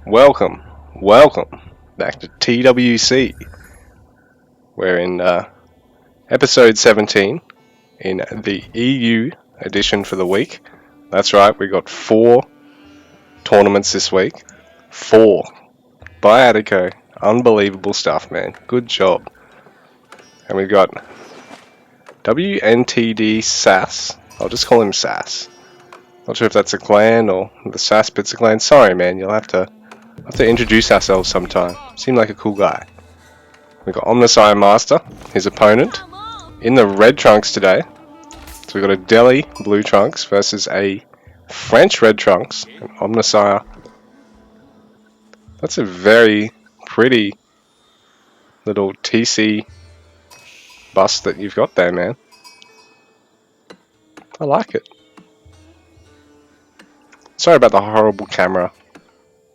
Welcome back to TWC. We're in episode 17 in the EU edition for the week. That's right, we got 4 tournaments this week. 4 by Adico. Unbelievable stuff, man. Good job. And we've got wntdSAS. I'll just call him SAS. Not sure if that's a clan or the SAS bit's a clan. Sorry, man. You'll have to introduce ourselves sometime. Seem like a cool guy. We've got OmnissiahMaster, his opponent, in the red trunks today. So we've got a Delhi blue trunks versus a French red trunks. And Omnissiah. That's a very pretty little TC bust that you've got there, man. I like it. Sorry about the horrible camera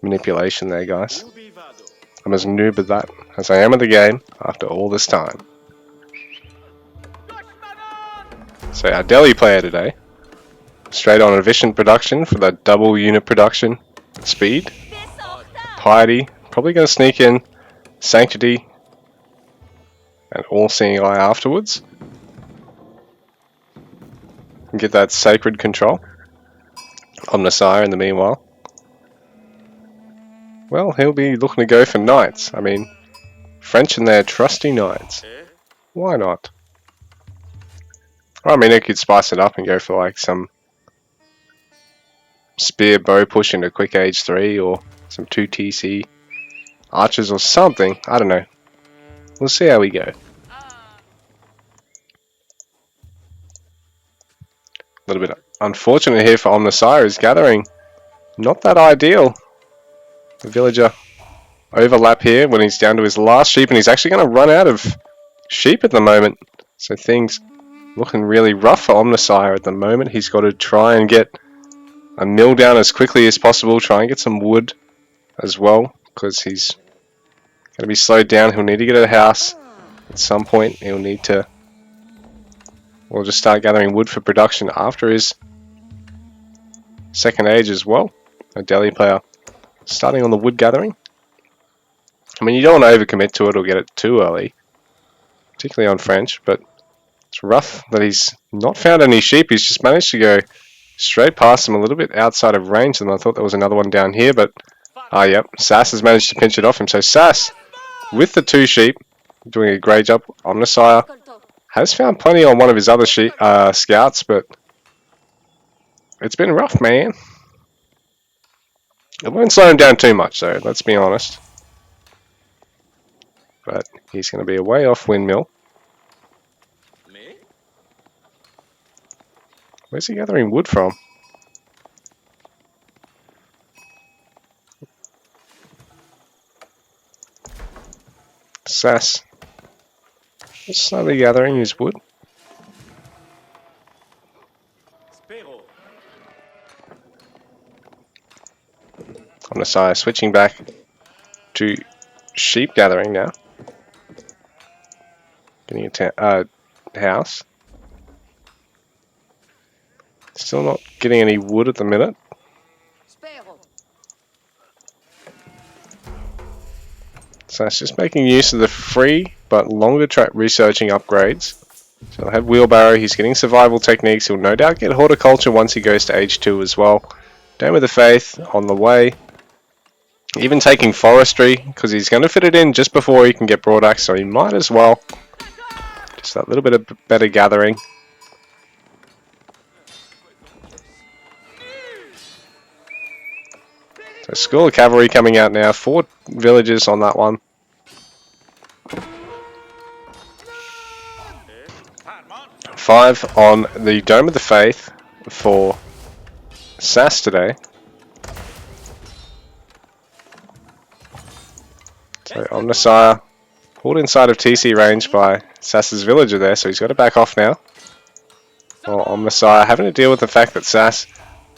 manipulation there, guys. I'm as noob at that as I am at the game after all this time. So our Delhi player today, straight on efficient production for the double unit production speed. Piety, probably going to sneak in Sanctity and All-Seeing Eye afterwards. And get that sacred control. Omnissiah in the meanwhile. Well, he'll be looking to go for knights. I mean, French and their trusty knights. Why not? I mean, he could spice it up and go for like some spear bow push into quick age 3 or some 2 TC archers or something. I don't know. We'll see how we go. A little bit unfortunate here for Omnissiah. His gathering not that ideal. The villager overlap here when he's down to his last sheep, and he's actually going to run out of sheep at the moment. So things looking really rough for Omnissiah at the moment. He's got to try and get a mill down as quickly as possible, try and get some wood as well, because he's going to be slowed down. He'll need to get a house at some point. He'll need to, well, just start gathering wood for production after his second age as well. A Delhi player starting on the wood gathering. I mean, you don't want to overcommit to it or get it too early, particularly on French, but it's rough that he's not found any sheep. He's just managed to go straight past them, a little bit outside of range, and I thought there was another one down here, but yep, SAS has managed to pinch it off him. So SAS, with the 2 sheep, doing a great job. Omnissiah has found plenty on one of his other scouts, but it's been rough, man. It won't slow him down too much, though, let's be honest. But he's going to be a way off windmill. Where's he gathering wood from? SAS. Just slowly gathering his wood. Omnissiah switching back to sheep gathering now. Getting a house. Still not getting any wood at the minute. So it's just making use of the free but longer track researching upgrades. So he'll have wheelbarrow, he's getting survival techniques, he'll no doubt get horticulture once he goes to age 2 as well. Dome of the Faith on the way. Even taking forestry, because he's going to fit it in just before he can get broadaxe, so he might as well. Just that little bit of better gathering. So school of cavalry coming out now, 4 villagers on that one. Five on the Dome of the Faith for SAS today. So Omnissiah pulled inside of TC range by SAS's villager there, so he's got to back off now. Well, Omnissiah having to deal with the fact that SAS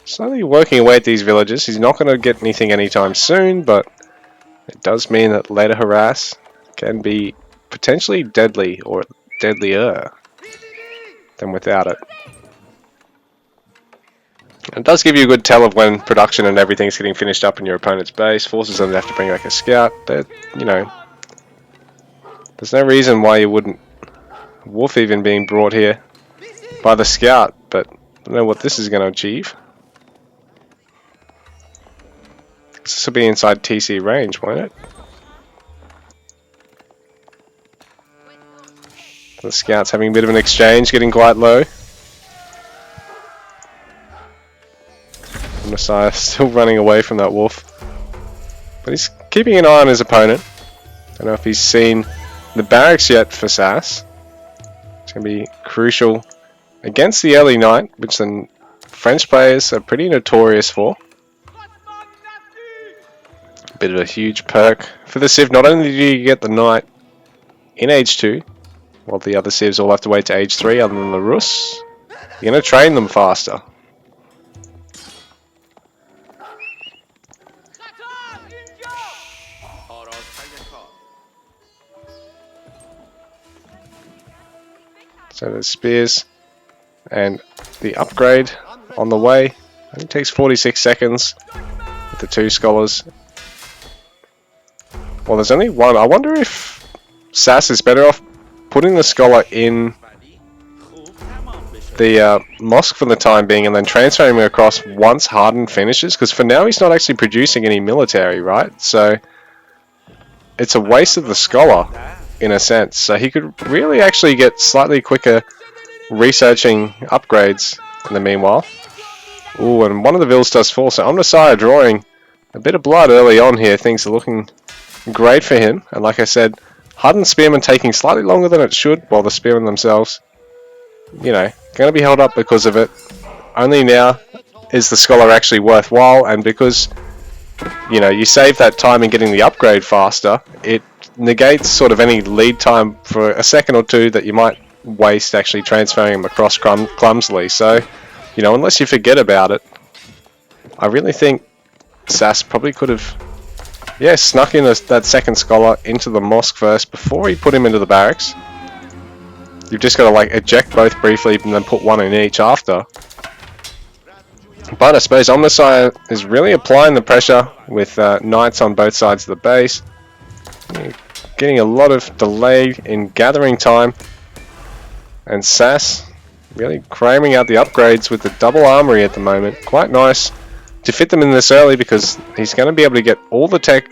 slowly working away at these villages. He's not going to get anything anytime soon, but it does mean that later harass can be potentially deadly or deadlier than without it. It does give you a good tell of when production and everything's getting finished up in your opponent's base. Forces them to have to bring back a scout. You know, there's no reason why you wouldn't. Wolf even being brought here by the scout, but I don't know what this is going to achieve. This will be inside TC range, won't it? The scout's having a bit of an exchange, getting quite low. Messiah still running away from that wolf, but he's keeping an eye on his opponent. I don't know if he's seen the barracks yet for SAS. It's going to be crucial against the early knight, which the French players are pretty notorious for. A bit of a huge perk for the Civ. Not only do you get the knight in age 2, while the other Civs all have to wait to age 3 other than the Rus, you're going to train them faster. So there's spears and the upgrade on the way. It takes 46 seconds with the 2 scholars. Well, there's only one. I wonder if SAS is better off putting the scholar in the mosque for the time being and then transferring him across once Harden finishes, because for now he's not actually producing any military, right? So it's a waste of the scholar in a sense. So he could really actually get slightly quicker researching upgrades in the meanwhile. Ooh, and one of the vills does fall, so OmnissiahMaster drawing a bit of blood early on here. Things are looking great for him, and like I said, Harden's Spearman taking slightly longer than it should, while the Spearmen themselves, you know, going to be held up because of it. Only now is the scholar actually worthwhile, and because, you know, you save that time in getting the upgrade faster, it negates sort of any lead time for a second or two that you might waste actually transferring them across clumsily. So, you know, unless you forget about it, I really think SAS probably could have, yeah, snuck in that second scholar into the mosque first before he put him into the barracks. You've just got to like eject both briefly and then put one in each after. But I suppose OmnissiahMaster is really applying the pressure with knights on both sides of the base. Getting a lot of delay in gathering time. And SAS really cramming out the upgrades with the double armory at the moment. Quite nice to fit them in this early, because he's going to be able to get all the tech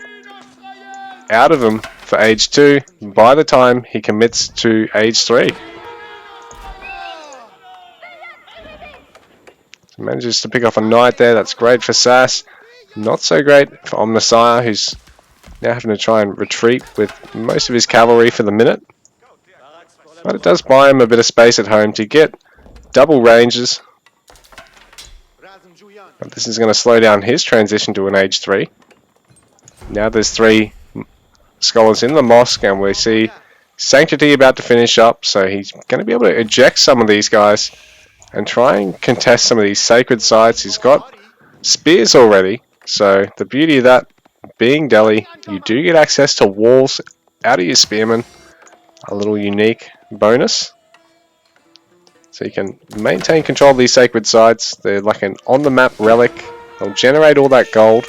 out of them for age 2 by the time he commits to age 3. Manages to pick off a knight there. That's great for SAS. Not so great for OmnissiahMaster, who's now having to try and retreat with most of his cavalry for the minute. But it does buy him a bit of space at home to get double ranges. But this is going to slow down his transition to an age 3. Now there's 3 scholars in the mosque, and we see Sanctity about to finish up, so he's going to be able to eject some of these guys and try and contest some of these sacred sites. He's got spears already, so the beauty of that being Delhi, you do get access to walls out of your spearmen, a little unique bonus. So you can maintain control of these sacred sites. They're like an on-the-map relic. They'll generate all that gold.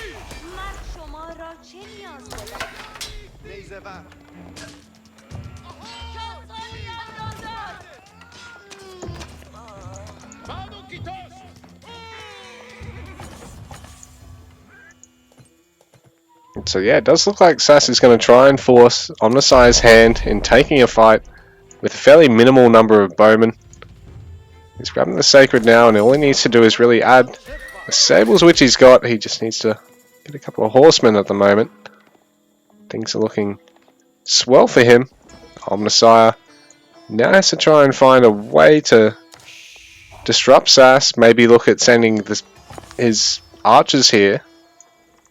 So yeah, it does look like SAS is going to try and force OmnissiahMaster's hand in taking a fight with a fairly minimal number of bowmen. He's grabbing the sacred now, and all he needs to do is really add the sables which he's got. He just needs to get a couple of horsemen at the moment. Things are looking swell for him. OmnissiahMaster now has to try and find a way to disrupt SAS. Maybe look at sending his archers here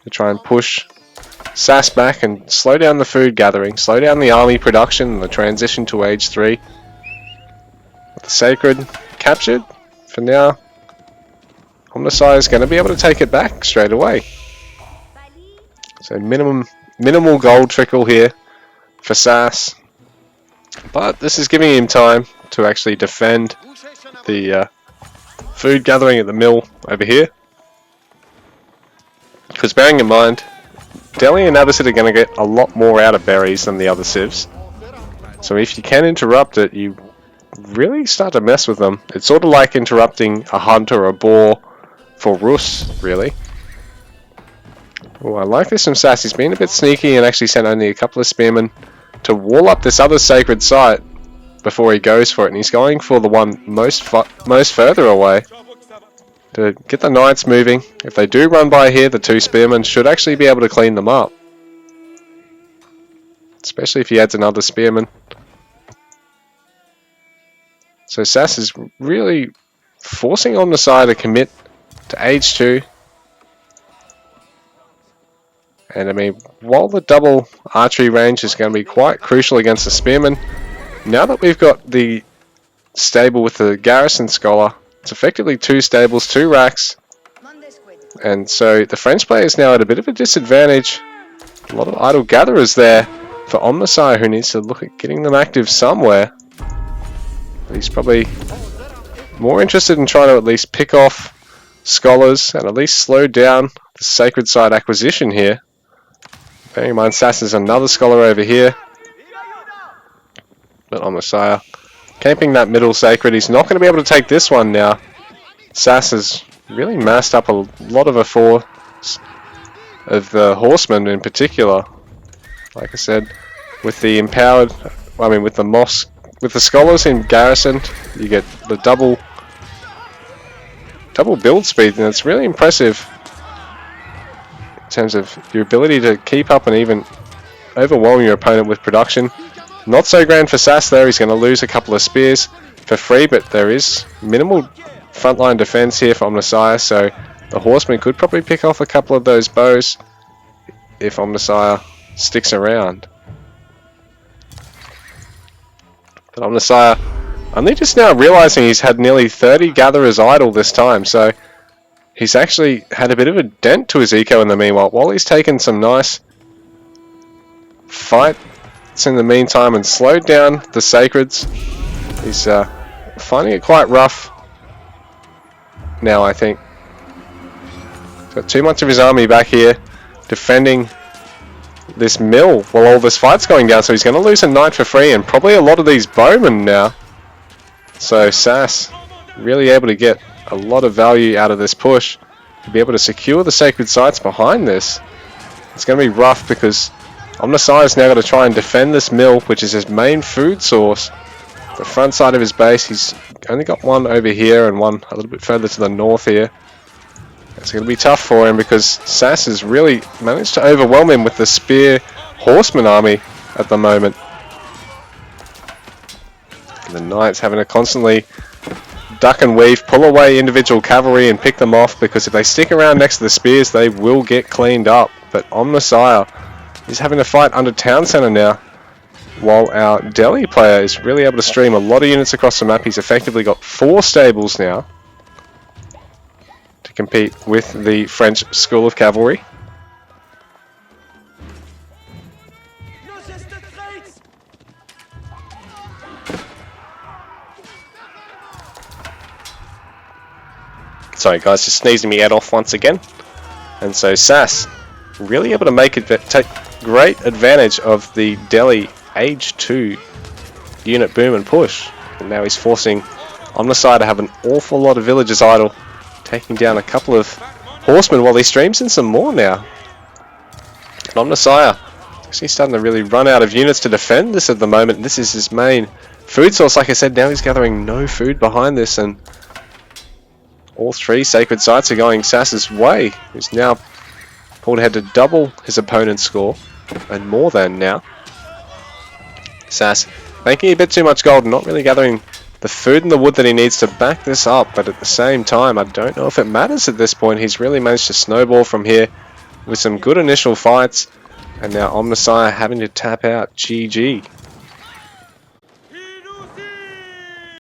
to try and push SAS back and slow down the food gathering, slow down the army production and the transition to age 3. With the sacred captured, for now, OmnissiahMaster is going to be able to take it back straight away. So minimal gold trickle here for SAS, but this is giving him time to actually defend the food gathering at the mill over here. Because bearing in mind, Deli and Abbasid are going to get a lot more out of berries than the other civs. So if you can interrupt it, you really start to mess with them. It's sort of like interrupting a hunt or a boar for Rus, really. Oh, I like this from SAS. He's been a bit sneaky and actually sent only a couple of spearmen to wall up this other sacred site before he goes for it. And he's going for the one most further away to get the knights moving. If they do run by here, the two spearmen should actually be able to clean them up. Especially if he adds another spearman. So SAS is really forcing Omnissiah to commit to H2. And I mean, while the double archery range is going to be quite crucial against the spearmen, now that we've got the stable with the garrison scholar, it's effectively 2 stables, 2 racks. And so the French player is now at a bit of a disadvantage. A lot of idle gatherers there for Omnissiah, who needs to look at getting them active somewhere. But he's probably more interested in trying to at least pick off scholars and at least slow down the sacred site acquisition here. Bearing in mind, SAS is another scholar over here. But Omnissiah camping that middle sacred. He's not going to be able to take this one now. SAS has really massed up a lot of a force of the horsemen in particular. Like I said, with the empowered, I mean with the mosque, with the scholars in garrison, you get the double build speed, and it's really impressive in terms of your ability to keep up and even overwhelm your opponent with production. Not so grand for SAS though. He's going to lose a couple of spears for free, but there is minimal frontline defense here for Omnissiah, so the horseman could probably pick off a couple of those bows if Omnissiah sticks around. But Omnissiah only just now realizing he's had nearly 30 gatherers idle this time, so he's actually had a bit of a dent to his eco in the meanwhile. While he's taken some nice fights in the meantime and slowed down the sacreds, he's finding it quite rough now, I think. He's got too much of his army back here defending this mill while all this fight's going down, so he's going to lose a knight for free and probably a lot of these bowmen now. So SAS really able to get a lot of value out of this push to be able to secure the sacred sites behind this. It's going to be rough because Omnissiah is now going to try and defend this mill, which is his main food source. The front side of his base, he's only got one over here and one a little bit further to the north here. It's going to be tough for him because SAS has really managed to overwhelm him with the spear horseman army at the moment. And the knights having to constantly duck and weave, pull away individual cavalry and pick them off, because if they stick around next to the spears they will get cleaned up. But Omnissiah is having to fight under town centre now, while our Delhi player is really able to stream a lot of units across the map. He's effectively got 4 stables now to compete with the French School of Cavalry. Sorry guys, just sneezing me head off once again. And so SAS really able to take great advantage of the Delhi Age 2 unit boom and push. And now he's forcing Omnissiah to have an awful lot of villagers idle, taking down a couple of horsemen while he streams in some more now. And Omnissiah is actually starting to really run out of units to defend this at the moment. This is his main food source. Like I said, now he's gathering no food behind this, and all 3 sacred sites are going SAS's way. He's now pulled ahead to double his opponent's score, and more than now. SAS making a bit too much gold and not really gathering the food and the wood that he needs to back this up, but at the same time I don't know if it matters at this point. He's really managed to snowball from here with some good initial fights, and now Omnissiah having to tap out. GG.